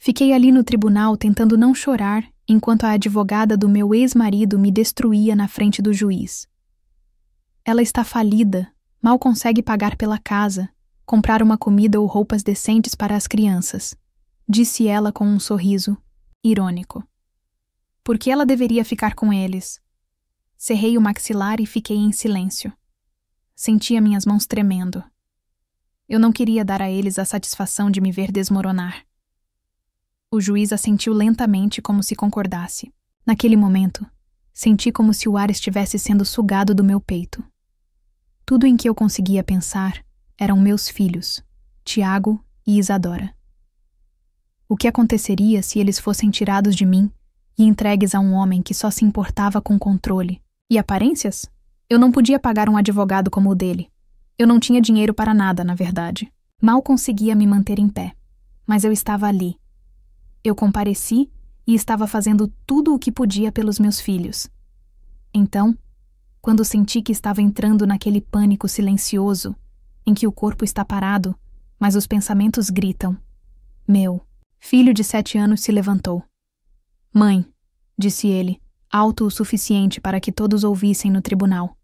Fiquei ali no tribunal tentando não chorar enquanto a advogada do meu ex-marido me destruía na frente do juiz. Ela está falida, mal consegue pagar pela casa, comprar uma comida ou roupas decentes para as crianças, disse ela com um sorriso irônico. Por que ela deveria ficar com eles? Cerrei o maxilar e fiquei em silêncio. Sentia minhas mãos tremendo. Eu não queria dar a eles a satisfação de me ver desmoronar. O juiz assentiu lentamente como se concordasse. Naquele momento, senti como se o ar estivesse sendo sugado do meu peito. Tudo em que eu conseguia pensar eram meus filhos, Tiago e Isadora. O que aconteceria se eles fossem tirados de mim e entregues a um homem que só se importava com controle e aparências? Eu não podia pagar um advogado como o dele. Eu não tinha dinheiro para nada, na verdade. Mal conseguia me manter em pé, mas eu estava ali. Eu compareci e estava fazendo tudo o que podia pelos meus filhos. Então, quando senti que estava entrando naquele pânico silencioso, em que o corpo está parado, mas os pensamentos gritam, meu filho de 7 anos se levantou. Mãe, disse ele, alto o suficiente para que todos ouvissem no tribunal.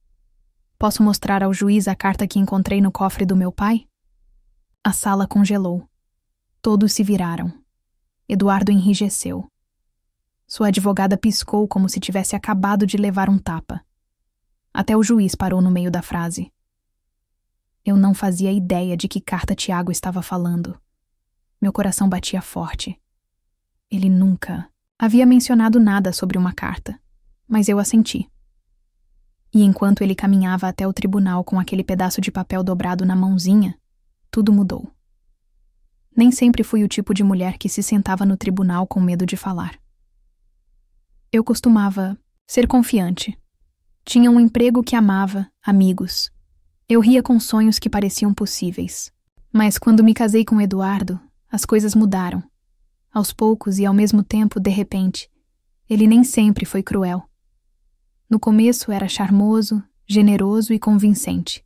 Posso mostrar ao juiz a carta que encontrei no cofre do meu pai? A sala congelou. Todos se viraram. Eduardo enrijeceu. Sua advogada piscou como se tivesse acabado de levar um tapa. Até o juiz parou no meio da frase. Eu não fazia ideia de que carta Tiago estava falando. Meu coração batia forte. Ele nunca havia mencionado nada sobre uma carta, mas eu a senti. E enquanto ele caminhava até o tribunal com aquele pedaço de papel dobrado na mãozinha, tudo mudou. Nem sempre fui o tipo de mulher que se sentava no tribunal com medo de falar. Eu costumava ser confiante. Tinha um emprego que amava, amigos. Eu ria com sonhos que pareciam possíveis. Mas quando me casei com Eduardo, as coisas mudaram. Aos poucos e ao mesmo tempo, de repente, ele nem sempre foi cruel. No começo era charmoso, generoso e convincente.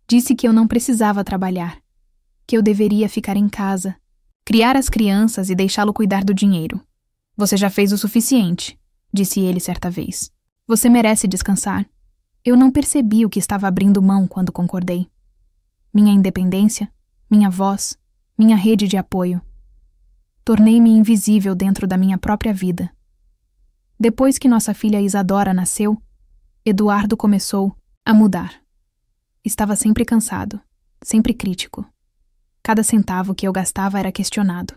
Disse que eu não precisava trabalhar, que eu deveria ficar em casa, criar as crianças e deixá-lo cuidar do dinheiro. Você já fez o suficiente, disse ele certa vez. Você merece descansar. Eu não percebi o que estava abrindo mão quando concordei. Minha independência, minha voz, minha rede de apoio. Tornei-me invisível dentro da minha própria vida. Depois que nossa filha Isadora nasceu, Eduardo começou a mudar. Estava sempre cansado, sempre crítico. Cada centavo que eu gastava era questionado.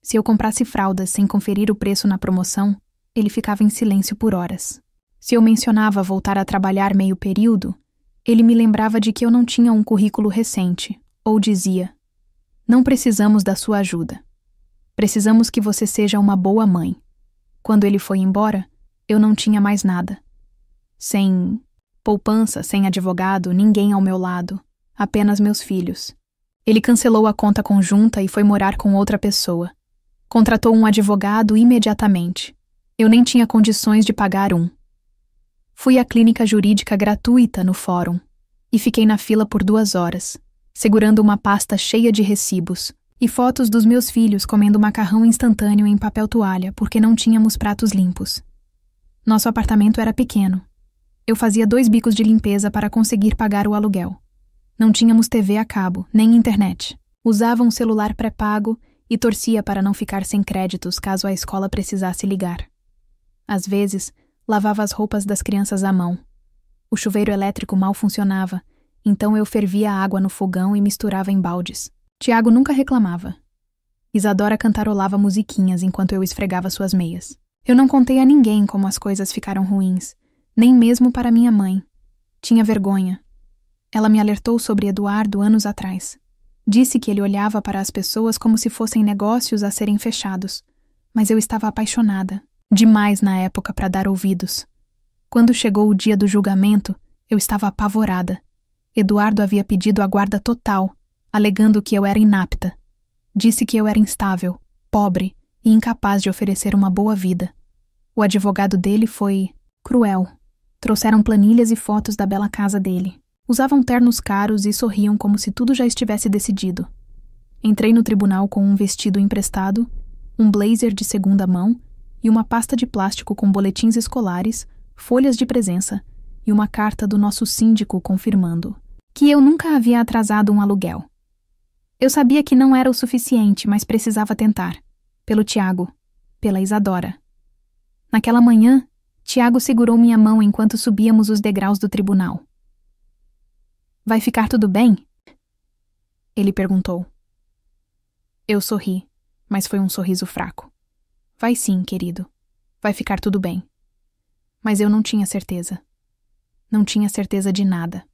Se eu comprasse fraldas sem conferir o preço na promoção, ele ficava em silêncio por horas. Se eu mencionava voltar a trabalhar meio período, ele me lembrava de que eu não tinha um currículo recente, ou dizia, não precisamos da sua ajuda. Precisamos que você seja uma boa mãe. Quando ele foi embora, eu não tinha mais nada. Sem poupança, sem advogado, ninguém ao meu lado, apenas meus filhos. Ele cancelou a conta conjunta e foi morar com outra pessoa. Contratou um advogado imediatamente. Eu nem tinha condições de pagar um. Fui à clínica jurídica gratuita no fórum e fiquei na fila por 2 horas, segurando uma pasta cheia de recibos e fotos dos meus filhos comendo macarrão instantâneo em papel toalha porque não tínhamos pratos limpos. Nosso apartamento era pequeno. Eu fazia 2 bicos de limpeza para conseguir pagar o aluguel. Não tínhamos TV a cabo, nem internet. Usava um celular pré-pago e torcia para não ficar sem créditos caso a escola precisasse ligar. Às vezes, lavava as roupas das crianças à mão. O chuveiro elétrico mal funcionava, então eu fervia a água no fogão e misturava em baldes. Tiago nunca reclamava. Isadora cantarolava musiquinhas enquanto eu esfregava suas meias. Eu não contei a ninguém como as coisas ficaram ruins, nem mesmo para minha mãe. Tinha vergonha. Ela me alertou sobre Eduardo anos atrás. Disse que ele olhava para as pessoas como se fossem negócios a serem fechados, mas eu estava apaixonada, demais na época para dar ouvidos. Quando chegou o dia do julgamento, eu estava apavorada. Eduardo havia pedido a guarda total, alegando que eu era inapta. Disse que eu era instável, pobre e incapaz de oferecer uma boa vida. O advogado dele foi cruel. Trouxeram planilhas e fotos da bela casa dele. Usavam ternos caros e sorriam como se tudo já estivesse decidido. Entrei no tribunal com um vestido emprestado, um blazer de segunda mão e uma pasta de plástico com boletins escolares, folhas de presença e uma carta do nosso síndico confirmando que eu nunca havia atrasado um aluguel. Eu sabia que não era o suficiente, mas precisava tentar. Pelo Tiago, pela Isadora. Naquela manhã, Tiago segurou minha mão enquanto subíamos os degraus do tribunal. Vai ficar tudo bem? Ele perguntou. Eu sorri, mas foi um sorriso fraco. Vai sim, querido. Vai ficar tudo bem. Mas eu não tinha certeza. Não tinha certeza de nada.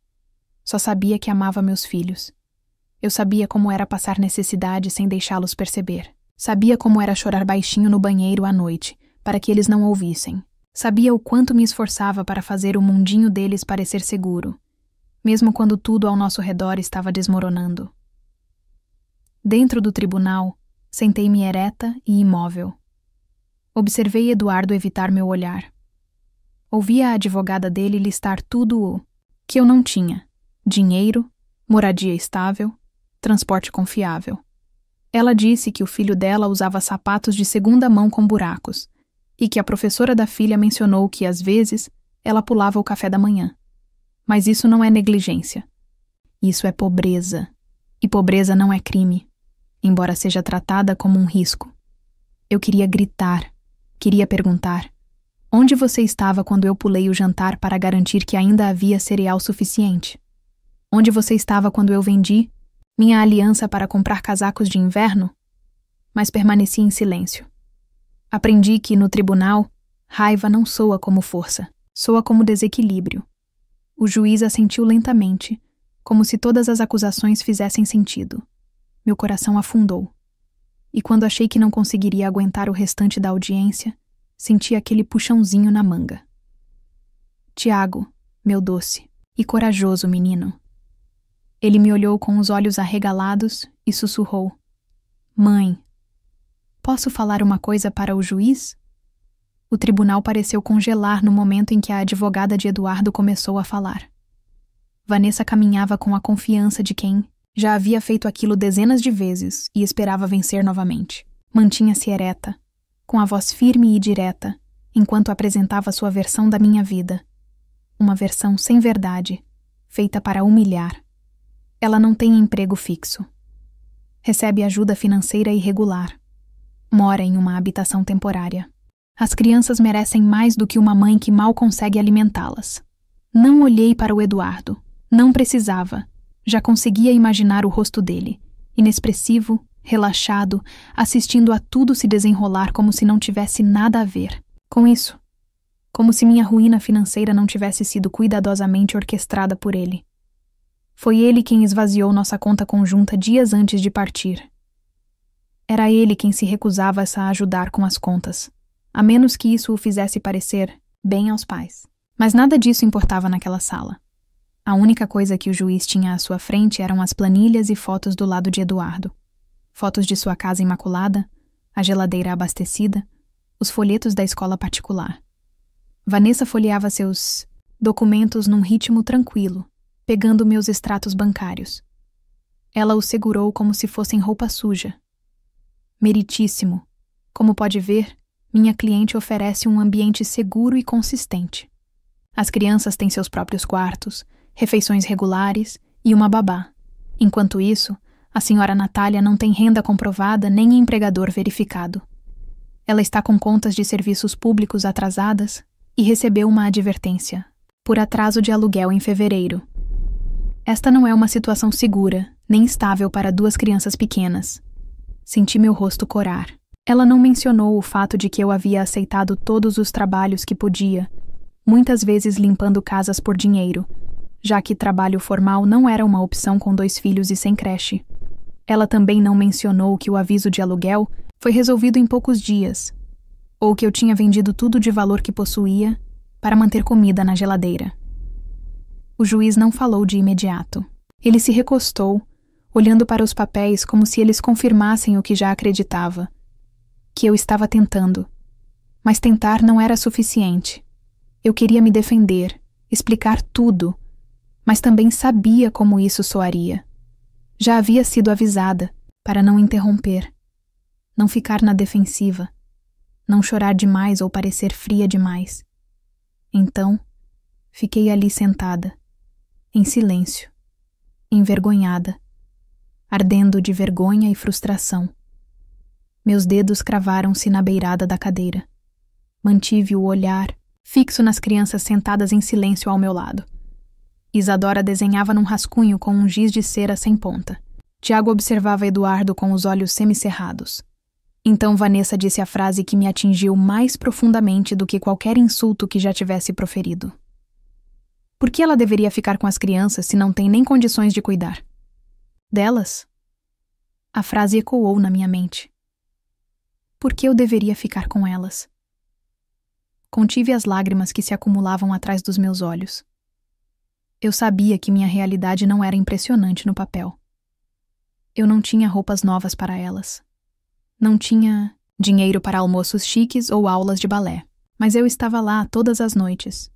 Só sabia que amava meus filhos. Eu sabia como era passar necessidade sem deixá-los perceber. Sabia como era chorar baixinho no banheiro à noite, para que eles não ouvissem. Sabia o quanto me esforçava para fazer o mundinho deles parecer seguro, mesmo quando tudo ao nosso redor estava desmoronando. Dentro do tribunal, sentei-me ereta e imóvel. Observei Eduardo evitar meu olhar. Ouvi a advogada dele listar tudo o que eu não tinha: dinheiro, moradia estável, transporte confiável. Ela disse que o filho dela usava sapatos de segunda mão com buracos e que a professora da filha mencionou que, às vezes, ela pulava o café da manhã. Mas isso não é negligência. Isso é pobreza. E pobreza não é crime, embora seja tratada como um risco. Eu queria gritar, queria perguntar: onde você estava quando eu pulei o jantar para garantir que ainda havia cereal suficiente? Onde você estava quando eu vendi minha aliança para comprar casacos de inverno? Mas permaneci em silêncio. Aprendi que, no tribunal, raiva não soa como força, soa como desequilíbrio. O juiz assentiu lentamente, como se todas as acusações fizessem sentido. Meu coração afundou. E quando achei que não conseguiria aguentar o restante da audiência, senti aquele puxãozinho na manga. Tiago, meu doce e corajoso menino. Ele me olhou com os olhos arregalados e sussurrou: Mãe, posso falar uma coisa para o juiz? O tribunal pareceu congelar no momento em que a advogada de Eduardo começou a falar. Vanessa caminhava com a confiança de quem já havia feito aquilo dezenas de vezes e esperava vencer novamente. Mantinha-se ereta, com a voz firme e direta, enquanto apresentava sua versão da minha vida. Uma versão sem verdade, feita para humilhar. Ela não tem emprego fixo. Recebe ajuda financeira irregular. Mora em uma habitação temporária. As crianças merecem mais do que uma mãe que mal consegue alimentá-las. Não olhei para o Eduardo. Não precisava. Já conseguia imaginar o rosto dele, inexpressivo, relaxado, assistindo a tudo se desenrolar como se não tivesse nada a ver com isso. Como se minha ruína financeira não tivesse sido cuidadosamente orquestrada por ele. Foi ele quem esvaziou nossa conta conjunta dias antes de partir. Era ele quem se recusava a ajudar com as contas, a menos que isso o fizesse parecer bem aos pais. Mas nada disso importava naquela sala. A única coisa que o juiz tinha à sua frente eram as planilhas e fotos do lado de Eduardo. Fotos de sua casa imaculada, a geladeira abastecida, os folhetos da escola particular. Vanessa folheava seus documentos num ritmo tranquilo, pegando meus extratos bancários. Ela os segurou como se fossem roupa suja. Meritíssimo. Como pode ver, minha cliente oferece um ambiente seguro e consistente. As crianças têm seus próprios quartos, refeições regulares e uma babá. Enquanto isso, a senhora Natália não tem renda comprovada nem empregador verificado. Ela está com contas de serviços públicos atrasadas e recebeu uma advertência por atraso de aluguel em fevereiro. Esta não é uma situação segura, nem estável para duas crianças pequenas. Senti meu rosto corar. Ela não mencionou o fato de que eu havia aceitado todos os trabalhos que podia, muitas vezes limpando casas por dinheiro, já que trabalho formal não era uma opção com 2 filhos e sem creche. Ela também não mencionou que o aviso de aluguel foi resolvido em poucos dias, ou que eu tinha vendido tudo de valor que possuía para manter comida na geladeira. O juiz não falou de imediato. Ele se recostou, olhando para os papéis como se eles confirmassem o que já acreditava, que eu estava tentando. Mas tentar não era suficiente. Eu queria me defender, explicar tudo, mas também sabia como isso soaria. Já havia sido avisada, para não interromper, não ficar na defensiva, não chorar demais ou parecer fria demais. Então, fiquei ali sentada, em silêncio, envergonhada, ardendo de vergonha e frustração. Meus dedos cravaram-se na beirada da cadeira. Mantive o olhar fixo nas crianças sentadas em silêncio ao meu lado. Isadora desenhava num rascunho com um giz de cera sem ponta. Tiago observava Eduardo com os olhos semicerrados. Então Vanessa disse a frase que me atingiu mais profundamente do que qualquer insulto que já tivesse proferido. Por que ela deveria ficar com as crianças se não tem nem condições de cuidar? Delas? A frase ecoou na minha mente. Por que eu deveria ficar com elas? Contive as lágrimas que se acumulavam atrás dos meus olhos. Eu sabia que minha realidade não era impressionante no papel. Eu não tinha roupas novas para elas. Não tinha dinheiro para almoços chiques ou aulas de balé. Mas eu estava lá todas as noites.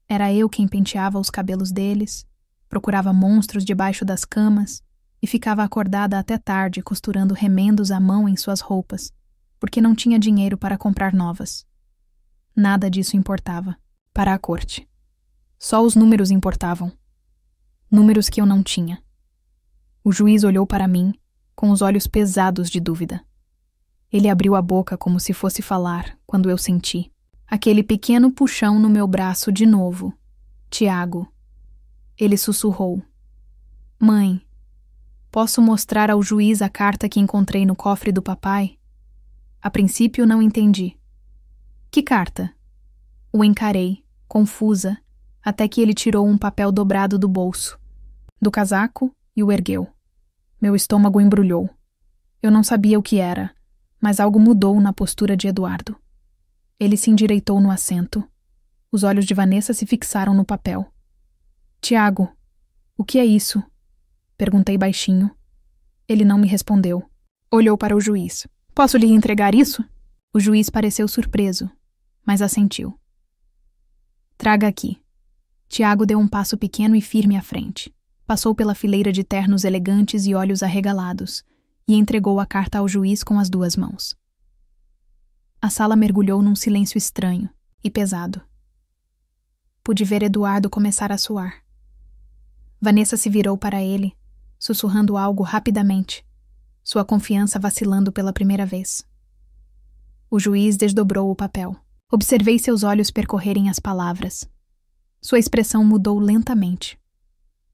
Era eu quem penteava os cabelos deles, procurava monstros debaixo das camas e ficava acordada até tarde costurando remendos à mão em suas roupas, porque não tinha dinheiro para comprar novas. Nada disso importava para a corte. Só os números importavam. Números que eu não tinha. O juiz olhou para mim, com os olhos pesados de dúvida. Ele abriu a boca como se fosse falar, quando eu senti aquele pequeno puxão no meu braço de novo. Tiago. Ele sussurrou. Mãe, posso mostrar ao juiz a carta que encontrei no cofre do papai? A princípio não entendi. Que carta? O encarei, confusa, até que ele tirou um papel dobrado do bolso, do casaco, e o ergueu. Meu estômago embrulhou. Eu não sabia o que era, mas algo mudou na postura de Eduardo. Ele se endireitou no assento. Os olhos de Vanessa se fixaram no papel. Tiago, o que é isso? Perguntei baixinho. Ele não me respondeu. Olhou para o juiz. Posso lhe entregar isso? O juiz pareceu surpreso, mas assentiu. Traga aqui. Tiago deu um passo pequeno e firme à frente. Passou pela fileira de ternos elegantes e olhos arregalados e entregou a carta ao juiz com as duas mãos. A sala mergulhou num silêncio estranho e pesado. Pude ver Eduardo começar a suar. Vanessa se virou para ele, sussurrando algo rapidamente, sua confiança vacilando pela primeira vez. O juiz desdobrou o papel. Observei seus olhos percorrerem as palavras. Sua expressão mudou lentamente.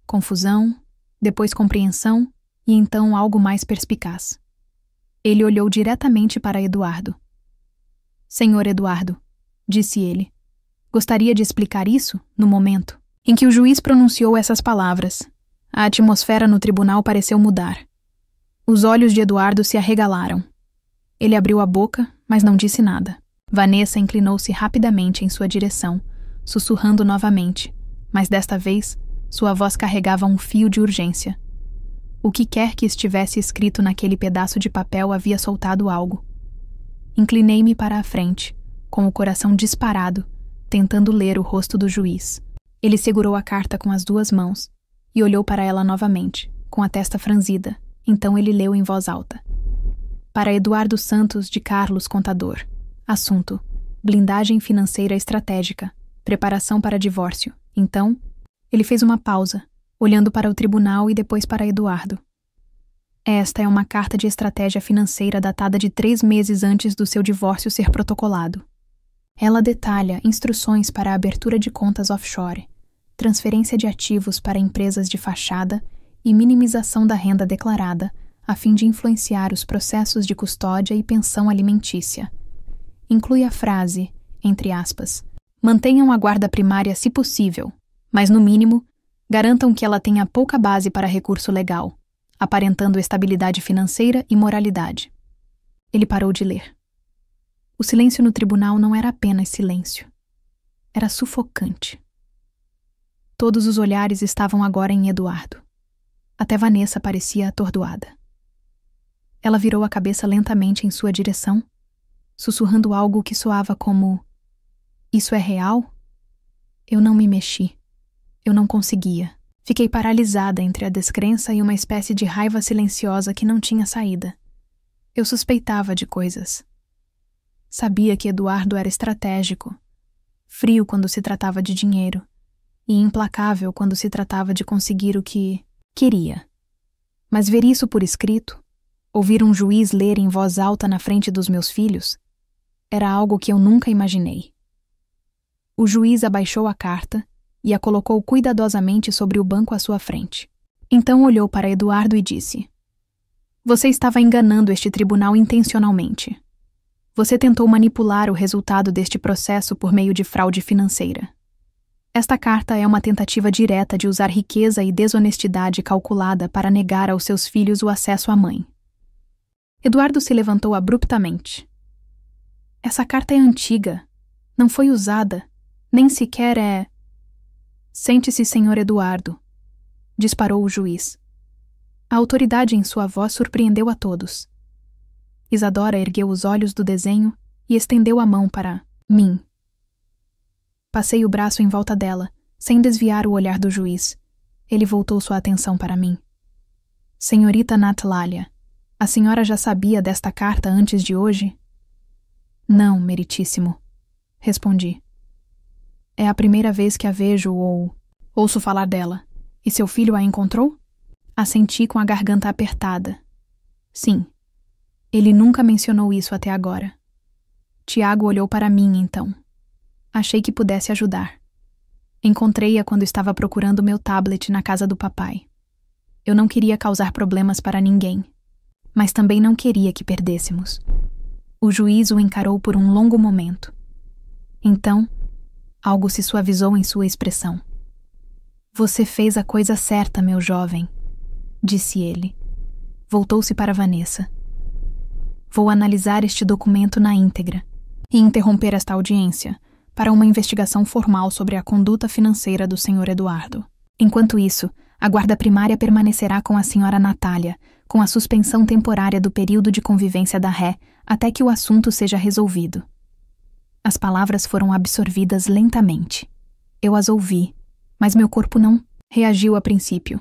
Confusão, depois compreensão e então algo mais perspicaz. Ele olhou diretamente para Eduardo. Senhor Eduardo, disse ele, gostaria de explicar isso no momento em que o juiz pronunciou essas palavras. A atmosfera no tribunal pareceu mudar. Os olhos de Eduardo se arregalaram. Ele abriu a boca, mas não disse nada. Vanessa inclinou-se rapidamente em sua direção, sussurrando novamente, mas desta vez sua voz carregava um fio de urgência. O que quer que estivesse escrito naquele pedaço de papel havia soltado algo. Inclinei-me para a frente, com o coração disparado, tentando ler o rosto do juiz. Ele segurou a carta com as duas mãos e olhou para ela novamente, com a testa franzida. Então ele leu em voz alta. Para Eduardo Santos de Carlos Contador. Assunto: blindagem financeira estratégica. Preparação para divórcio. Então, ele fez uma pausa, olhando para o tribunal e depois para Eduardo. Esta é uma carta de estratégia financeira datada de 3 meses antes do seu divórcio ser protocolado. Ela detalha instruções para a abertura de contas offshore, transferência de ativos para empresas de fachada e minimização da renda declarada, a fim de influenciar os processos de custódia e pensão alimentícia. Inclui a frase, entre aspas, mantenham a guarda primária se possível, mas no mínimo, garantam que ela tenha pouca base para recurso legal, aparentando estabilidade financeira e moralidade. Ele parou de ler. O silêncio no tribunal não era apenas silêncio. Era sufocante. Todos os olhares estavam agora em Eduardo. Até Vanessa parecia atordoada. Ela virou a cabeça lentamente em sua direção, sussurrando algo que soava como: isso é real? Eu não me mexi. Eu não conseguia. Fiquei paralisada entre a descrença e uma espécie de raiva silenciosa que não tinha saída. Eu suspeitava de coisas. Sabia que Eduardo era estratégico, frio quando se tratava de dinheiro e implacável quando se tratava de conseguir o que queria. Mas ver isso por escrito, ouvir um juiz ler em voz alta na frente dos meus filhos, era algo que eu nunca imaginei. O juiz abaixou a carta e a colocou cuidadosamente sobre o banco à sua frente. Então olhou para Eduardo e disse: "Você estava enganando este tribunal intencionalmente. Você tentou manipular o resultado deste processo por meio de fraude financeira. Esta carta é uma tentativa direta de usar riqueza e desonestidade calculada para negar aos seus filhos o acesso à mãe." Eduardo se levantou abruptamente. "Essa carta é antiga. Não foi usada. Nem sequer é..." "Sente-se, Sr. Eduardo", disparou o juiz. A autoridade em sua voz surpreendeu a todos. Isadora ergueu os olhos do desenho e estendeu a mão para mim. Passei o braço em volta dela, sem desviar o olhar do juiz. Ele voltou sua atenção para mim. "Senhorita Natlália, a senhora já sabia desta carta antes de hoje?" "Não, meritíssimo", respondi. "É a primeira vez que a vejo ou ouço falar dela. E seu filho a encontrou?" Assenti com a garganta apertada. "Sim. Ele nunca mencionou isso até agora." Tiago olhou para mim, então. Achei que pudesse ajudar. Encontrei-a quando estava procurando meu tablet na casa do papai. Eu não queria causar problemas para ninguém, mas também não queria que perdêssemos. O juiz o encarou por um longo momento. Então, algo se suavizou em sua expressão. "Você fez a coisa certa, meu jovem", disse ele. Voltou-se para Vanessa. "Vou analisar este documento na íntegra e interromper esta audiência para uma investigação formal sobre a conduta financeira do Sr. Eduardo. Enquanto isso, a guarda primária permanecerá com a Sra. Natália, com a suspensão temporária do período de convivência da ré até que o assunto seja resolvido." As palavras foram absorvidas lentamente. Eu as ouvi, mas meu corpo não reagiu a princípio.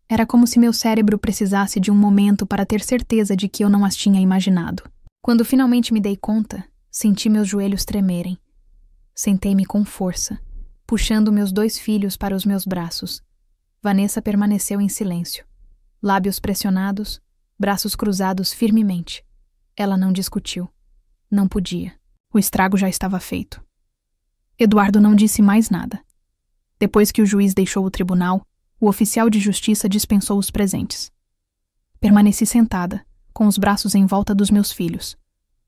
Era como se meu cérebro precisasse de um momento para ter certeza de que eu não as tinha imaginado. Quando finalmente me dei conta, senti meus joelhos tremerem. Sentei-me com força, puxando meus 2 filhos para os meus braços. Vanessa permaneceu em silêncio. Lábios pressionados, braços cruzados firmemente. Ela não discutiu. Não podia. O estrago já estava feito. Eduardo não disse mais nada. Depois que o juiz deixou o tribunal, o oficial de justiça dispensou os presentes. Permaneci sentada, com os braços em volta dos meus filhos,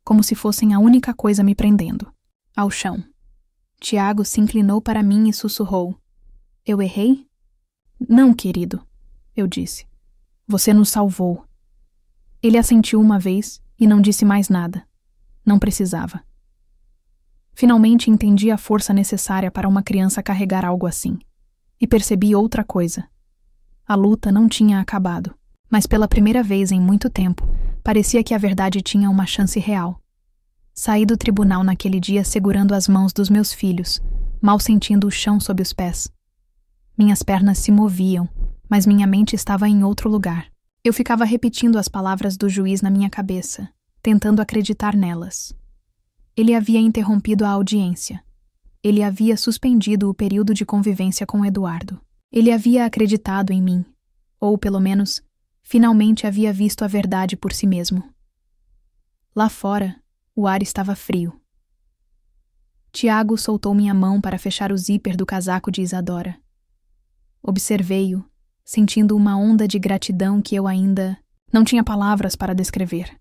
como se fossem a única coisa me prendendo. Ao chão. Tiago se inclinou para mim e sussurrou: "Eu errei?" "Não, querido", eu disse. "Você nos salvou." Ele assentiu uma vez e não disse mais nada. Não precisava. Finalmente entendi a força necessária para uma criança carregar algo assim. E percebi outra coisa. A luta não tinha acabado, mas pela primeira vez em muito tempo, parecia que a verdade tinha uma chance real. Saí do tribunal naquele dia segurando as mãos dos meus filhos, mal sentindo o chão sob os pés. Minhas pernas se moviam, mas minha mente estava em outro lugar. Eu ficava repetindo as palavras do juiz na minha cabeça, tentando acreditar nelas. Ele havia interrompido a audiência. Ele havia suspendido o período de convivência com Eduardo. Ele havia acreditado em mim, ou, pelo menos, finalmente havia visto a verdade por si mesmo. Lá fora, o ar estava frio. Tiago soltou minha mão para fechar o zíper do casaco de Isadora. Observei-o, sentindo uma onda de gratidão que eu ainda não tinha palavras para descrever.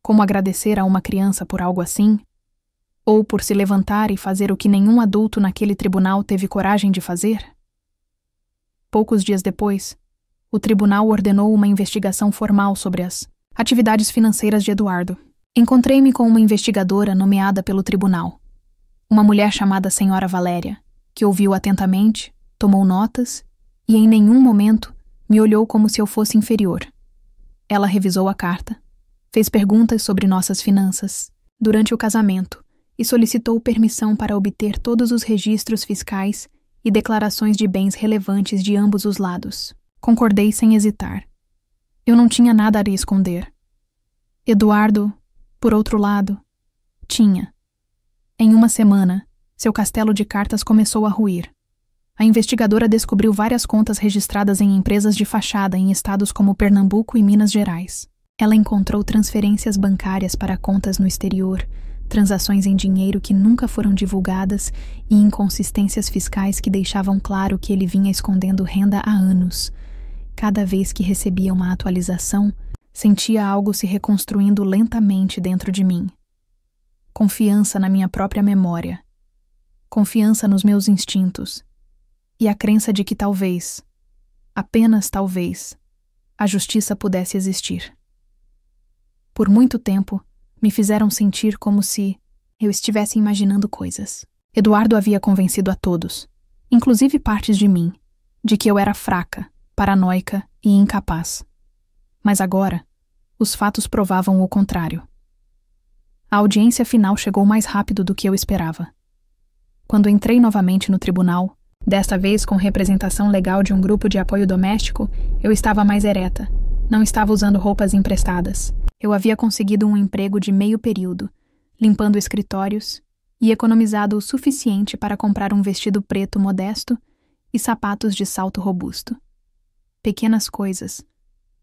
Como agradecer a uma criança por algo assim? Ou por se levantar e fazer o que nenhum adulto naquele tribunal teve coragem de fazer? Poucos dias depois, o tribunal ordenou uma investigação formal sobre as atividades financeiras de Eduardo. Encontrei-me com uma investigadora nomeada pelo tribunal. Uma mulher chamada Senhora Valéria, que ouviu atentamente, tomou notas e em nenhum momento me olhou como se eu fosse inferior. Ela revisou a carta, fez perguntas sobre nossas finanças durante o casamento e solicitou permissão para obter todos os registros fiscais e declarações de bens relevantes de ambos os lados. Concordei sem hesitar. Eu não tinha nada a esconder. Eduardo, por outro lado, tinha. Em uma semana, seu castelo de cartas começou a ruir. A investigadora descobriu várias contas registradas em empresas de fachada em estados como Pernambuco e Minas Gerais. Ela encontrou transferências bancárias para contas no exterior, transações em dinheiro que nunca foram divulgadas e inconsistências fiscais que deixavam claro que ele vinha escondendo renda há anos. Cada vez que recebia uma atualização, sentia algo se reconstruindo lentamente dentro de mim. Confiança na minha própria memória. Confiança nos meus instintos. E a crença de que talvez, apenas talvez, a justiça pudesse existir. Por muito tempo, me fizeram sentir como se eu estivesse imaginando coisas. Eduardo havia convencido a todos, inclusive partes de mim, de que eu era fraca, paranoica e incapaz. Mas agora, os fatos provavam o contrário. A audiência final chegou mais rápido do que eu esperava. Quando entrei novamente no tribunal, desta vez com representação legal de um grupo de apoio doméstico, eu estava mais ereta. Não estava usando roupas emprestadas. Eu havia conseguido um emprego de meio período, limpando escritórios, e economizado o suficiente para comprar um vestido preto modesto e sapatos de salto robusto. Pequenas coisas,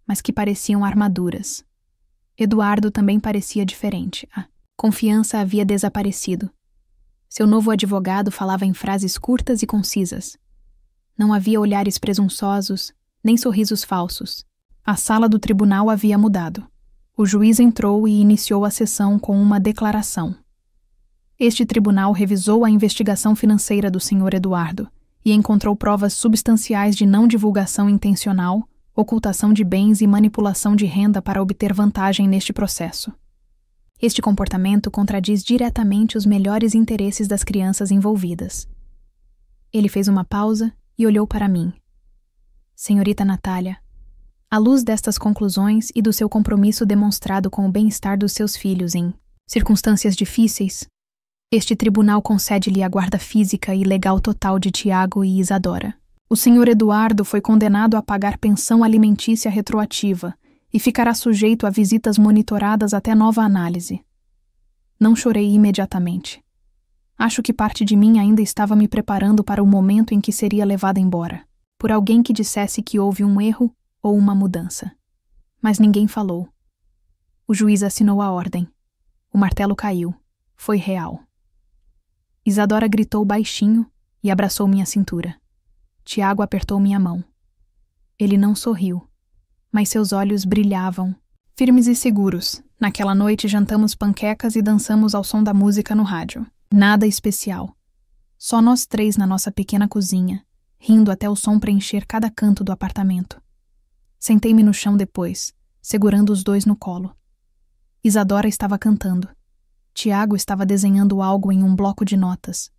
mas que pareciam armaduras. Eduardo também parecia diferente. A confiança havia desaparecido. Seu novo advogado falava em frases curtas e concisas. Não havia olhares presunçosos, nem sorrisos falsos. A sala do tribunal havia mudado. O juiz entrou e iniciou a sessão com uma declaração. Este tribunal revisou a investigação financeira do Sr. Eduardo e encontrou provas substanciais de não divulgação intencional, ocultação de bens e manipulação de renda para obter vantagem neste processo. Este comportamento contradiz diretamente os melhores interesses das crianças envolvidas. Ele fez uma pausa e olhou para mim. Senhorita Natália, à luz destas conclusões e do seu compromisso demonstrado com o bem-estar dos seus filhos em circunstâncias difíceis, este tribunal concede-lhe a guarda física e legal total de Tiago e Isadora. O Sr. Eduardo foi condenado a pagar pensão alimentícia retroativa e ficará sujeito a visitas monitoradas até nova análise. Não chorei imediatamente. Acho que parte de mim ainda estava me preparando para o momento em que seria levada embora, por alguém que dissesse que houve um erro ou uma mudança. Mas ninguém falou. O juiz assinou a ordem. O martelo caiu. Foi real. Isadora gritou baixinho e abraçou minha cintura. Tiago apertou minha mão. Ele não sorriu, mas seus olhos brilhavam, firmes e seguros. Naquela noite jantamos panquecas e dançamos ao som da música no rádio. Nada especial. Só nós três na nossa pequena cozinha, rindo até o som preencher cada canto do apartamento. Sentei-me no chão depois, segurando os dois no colo. Isadora estava cantando. Tiago estava desenhando algo em um bloco de notas.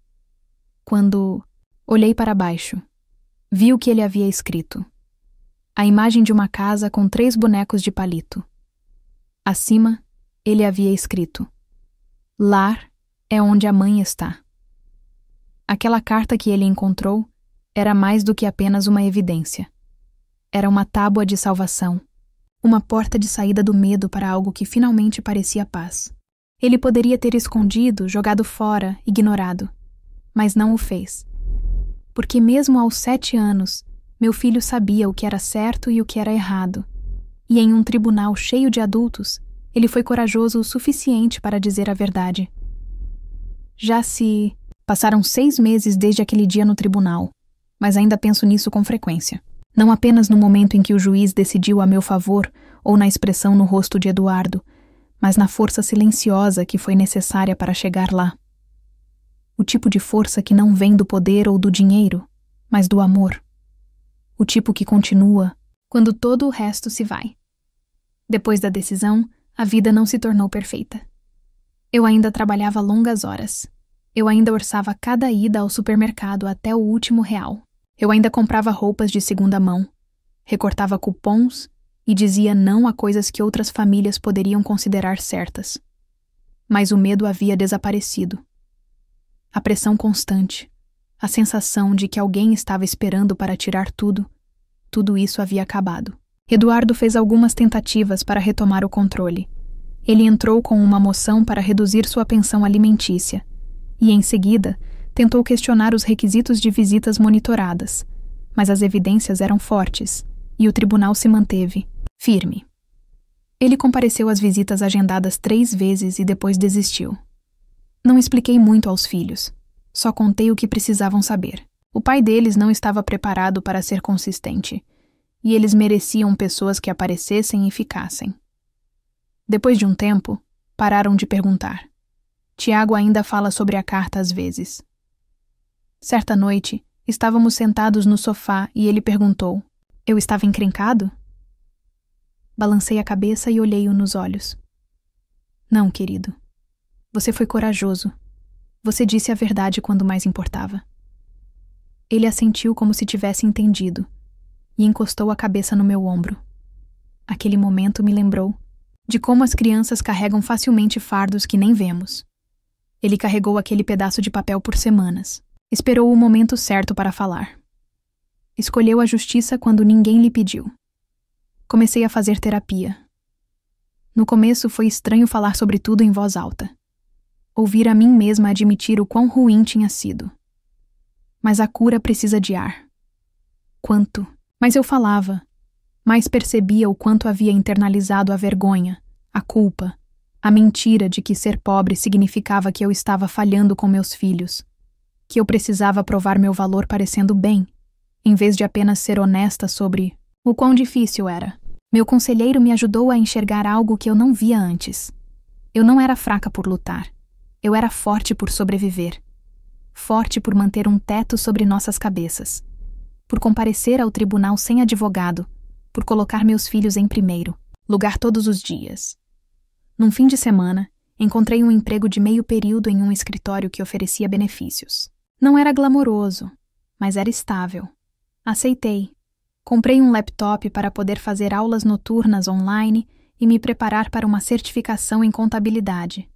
Quando olhei para baixo, vi o que ele havia escrito. A imagem de uma casa com 3 bonecos de palito. Acima, ele havia escrito: Lar é onde a mãe está. Aquela carta que ele encontrou era mais do que apenas uma evidência. Era uma tábua de salvação, uma porta de saída do medo para algo que finalmente parecia paz. Ele poderia ter escondido, jogado fora, ignorado, mas não o fez. Porque mesmo aos 7 anos, meu filho sabia o que era certo e o que era errado. E em um tribunal cheio de adultos, ele foi corajoso o suficiente para dizer a verdade. Passaram 6 meses desde aquele dia no tribunal, mas ainda penso nisso com frequência. Não apenas no momento em que o juiz decidiu a meu favor ou na expressão no rosto de Eduardo, mas na força silenciosa que foi necessária para chegar lá. O tipo de força que não vem do poder ou do dinheiro, mas do amor. O tipo que continua quando todo o resto se vai. Depois da decisão, a vida não se tornou perfeita. Eu ainda trabalhava longas horas. Eu ainda orçava cada ida ao supermercado até o último real. Eu ainda comprava roupas de segunda mão, recortava cupons e dizia não a coisas que outras famílias poderiam considerar certas. Mas o medo havia desaparecido. A pressão constante, a sensação de que alguém estava esperando para tirar tudo isso havia acabado. Eduardo fez algumas tentativas para retomar o controle. Ele entrou com uma moção para reduzir sua pensão alimentícia e, em seguida, tentou questionar os requisitos de visitas monitoradas, mas as evidências eram fortes e o tribunal se manteve firme. Ele compareceu às visitas agendadas 3 vezes e depois desistiu. Não expliquei muito aos filhos, só contei o que precisavam saber. O pai deles não estava preparado para ser consistente, e eles mereciam pessoas que aparecessem e ficassem. Depois de um tempo, pararam de perguntar. Tiago ainda fala sobre a carta às vezes. Certa noite, estávamos sentados no sofá e ele perguntou: eu estava encrencado? Balancei a cabeça e olhei-o nos olhos. Não, querido. Você foi corajoso. Você disse a verdade quando mais importava. Ele assentiu como se tivesse entendido e encostou a cabeça no meu ombro. Aquele momento me lembrou de como as crianças carregam facilmente fardos que nem vemos. Ele carregou aquele pedaço de papel por semanas. Esperou o momento certo para falar. Escolheu a justiça quando ninguém lhe pediu. Comecei a fazer terapia. No começo foi estranho falar sobre tudo em voz alta. Ouvir a mim mesma admitir o quão ruim tinha sido. Mas a cura precisa de ar. Quanto mais eu falava, mais percebia o quanto havia internalizado a vergonha, a culpa, a mentira de que ser pobre significava que eu estava falhando com meus filhos, que eu precisava provar meu valor parecendo bem, em vez de apenas ser honesta sobre o quão difícil era. Meu conselheiro me ajudou a enxergar algo que eu não via antes. Eu não era fraca por lutar. Eu era forte por sobreviver. Forte por manter um teto sobre nossas cabeças. Por comparecer ao tribunal sem advogado. Por colocar meus filhos em primeiro lugar todos os dias. Num fim de semana, encontrei um emprego de meio período em um escritório que oferecia benefícios. Não era glamouroso, mas era estável. Aceitei. Comprei um laptop para poder fazer aulas noturnas online e me preparar para uma certificação em contabilidade.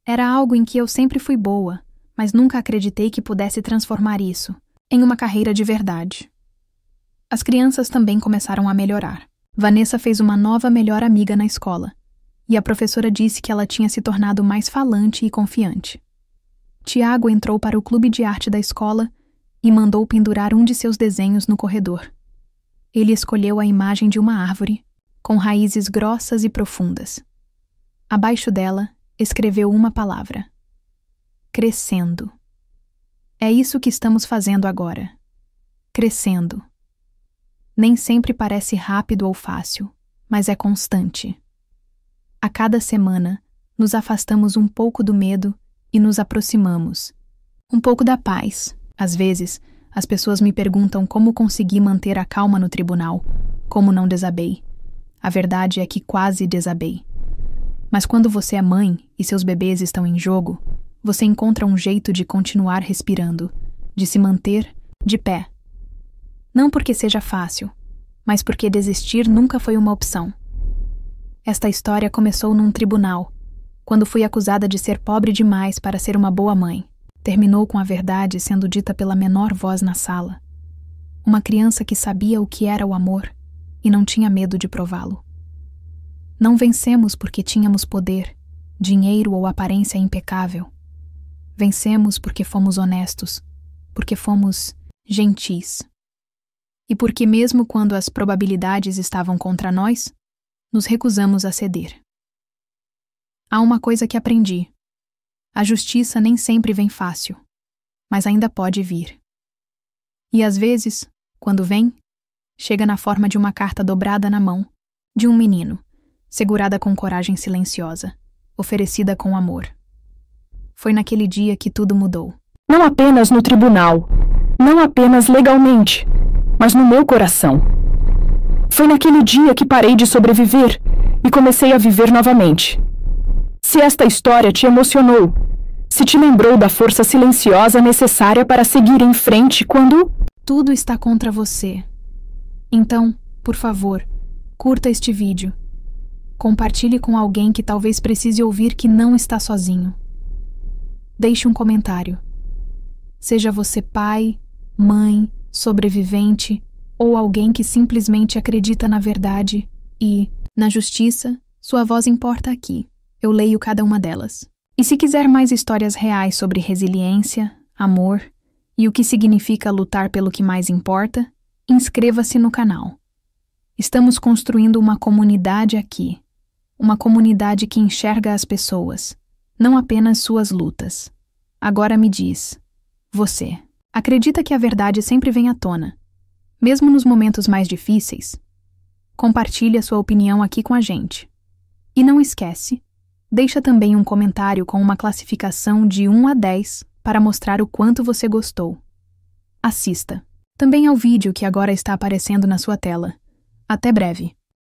Era algo em que eu sempre fui boa, mas nunca acreditei que pudesse transformar isso em uma carreira de verdade. As crianças também começaram a melhorar. Vanessa fez uma nova melhor amiga na escola, e a professora disse que ela tinha se tornado mais falante e confiante. Tiago entrou para o clube de arte da escola e mandou pendurar um de seus desenhos no corredor. Ele escolheu a imagem de uma árvore, com raízes grossas e profundas. Abaixo dela, escreveu uma palavra: crescendo. É isso que estamos fazendo agora. Crescendo. Nem sempre parece rápido ou fácil, mas é constante. A cada semana, nos afastamos um pouco do medo e nos aproximamos. Um pouco da paz. Às vezes, as pessoas me perguntam como consegui manter a calma no tribunal, como não desabei. A verdade é que quase desabei. Mas quando você é mãe e seus bebês estão em jogo, você encontra um jeito de continuar respirando, de se manter de pé. Não porque seja fácil, mas porque desistir nunca foi uma opção. Esta história começou num tribunal, quando fui acusada de ser pobre demais para ser uma boa mãe. Terminou com a verdade sendo dita pela menor voz na sala. Uma criança que sabia o que era o amor e não tinha medo de prová-lo. Não vencemos porque tínhamos poder, dinheiro ou aparência impecável. Vencemos porque fomos honestos, porque fomos gentis. E porque mesmo quando as probabilidades estavam contra nós, nos recusamos a ceder. Há uma coisa que aprendi. A justiça nem sempre vem fácil, mas ainda pode vir. E às vezes, quando vem, chega na forma de uma carta dobrada na mão, de um menino, segurada com coragem silenciosa, oferecida com amor. Foi naquele dia que tudo mudou. Não apenas no tribunal, não apenas legalmente, mas no meu coração. Foi naquele dia que parei de sobreviver e comecei a viver novamente. Se esta história te emocionou, se te lembrou da força silenciosa necessária para seguir em frente quando tudo está contra você. Então, por favor, curta este vídeo. Compartilhe com alguém que talvez precise ouvir que não está sozinho. Deixe um comentário. Seja você pai, mãe, sobrevivente ou alguém que simplesmente acredita na verdade e, na justiça, sua voz importa aqui. Eu leio cada uma delas. E se quiser mais histórias reais sobre resiliência, amor e o que significa lutar pelo que mais importa, inscreva-se no canal. Estamos construindo uma comunidade aqui. Uma comunidade que enxerga as pessoas, não apenas suas lutas. Agora me diz, você acredita que a verdade sempre vem à tona, mesmo nos momentos mais difíceis? Compartilhe a sua opinião aqui com a gente. E não esquece, deixa também um comentário com uma classificação de 1 a 10 para mostrar o quanto você gostou. Assista também ao vídeo que agora está aparecendo na sua tela. Até breve!